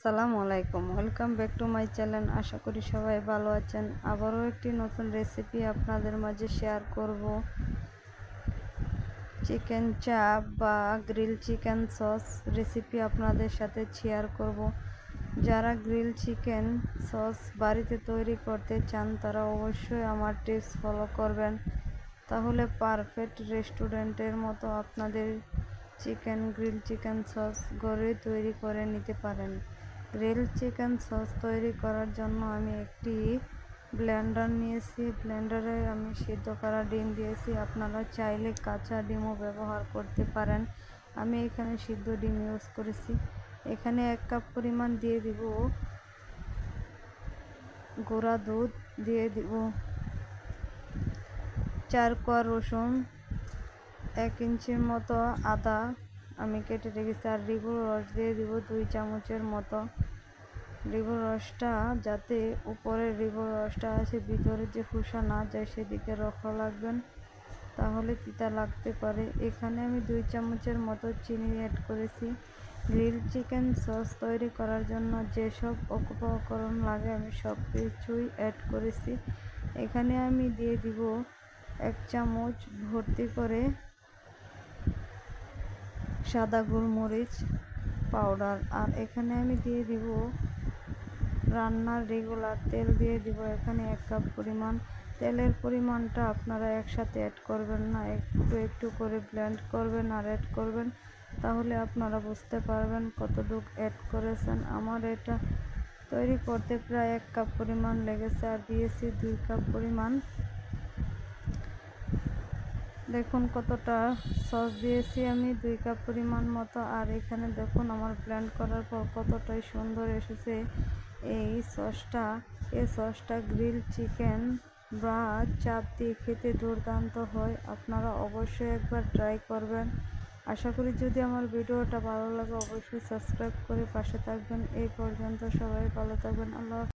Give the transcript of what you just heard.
আসসালামু আলাইকুম, welcome back to my channel. আশা করি সবাই ভালো আছেন। আবারও একটি নতুন রেসিপি আপনাদের মাঝে শেয়ার করব। চিকেন চাপ বা গ্রিল চিকেন সস রেসিপি আপনাদের সাথে শেয়ার করব। যারা গ্রিল চিকেন সস বাড়িতে তৈরি করতে চান তারা অবশ্যই আমার টিপস ফলো করবেন, তাহলে পারফেক্ট রেস্টুরেন্টের মতো আপনাদের গ্রিল চিকেন সস ঘরে তৈরি করে নিতে পারেন। গ্রিল চিকেন সস তৈরি করার জন্য আমি একটি ব্লেন্ডার নিয়েছি। ব্লেন্ডারে আমি সিদ্ধ করা ডিম দিয়েছি। আপনারা চাইলে কাঁচা ডিমও ব্যবহার করতে পারেন। আমি এখানে সিদ্ধ ডিম ইউজ করেছি। এখানে 1 কাপ পরিমাণ দিয়ে দিব গুঁড়া দুধ, দিয়ে দিব 4 কোয়া রসুন, 1 ইঞ্চির মতো আদা আমি কেটে রেখেছি, আর লেবুর রস দিয়ে দিব 2 চামচের মতো। লেবুর রসটা যাতে উপরের লেবুর রসটা আছে ভিতরে যে খোসা না যায় সেদিকে লক্ষ্য রাখবেন, তাহলে তিতা লাগতে পারে। এখানে আমি 2 চামচের মতো চিনি অ্যাড করেছি। গ্রিল চিকেন সস তৈরি করার জন্য যেসব উপকরণ লাগে আমি সব কিছুই অ্যাড করেছি। এখানে আমি দিয়ে দিব 1 চামচ ভর্তি করে সাদা গোলমরিচ পাউডার, আর এখানে আমি দিয়ে দিব রান্নার রেগুলার তেল, দিয়ে দিব এখানে 1 কাপ পরিমাণ। তেলের পরিমাণটা আপনারা একসাথে অ্যাড করবেন না, একটু একটু করে ব্লেন্ড করবেন আর অ্যাড করবেন, তাহলে আপনারা বুঝতে পারবেন কতটুকু অ্যাড করেছেন। আমার এটা তৈরি করতে প্রায় 1 কাপ পরিমাণ লেগেছে। আর দিয়েছি 2 কাপ পরিমাণ, দেখুন কতটা সস দিয়েছি আমি, 2 কাপ পরিমাণ মতো। আর এখানে দেখুন আমার ব্লেন্ড করার পর কতটাই সুন্দর এসেছে এই সসটা গ্রিল চিকেন বা চাপ দিয়ে খেতে দুর্দান্ত হয়। আপনারা অবশ্যই একবার ট্রাই করবেন। আশা করি যদি আমার ভিডিওটা ভালো লাগে অবশ্যই সাবস্ক্রাইব করে পাশে থাকবেন। এই পর্যন্ত সবাই ভালো থাকবেন। আল্লাহ।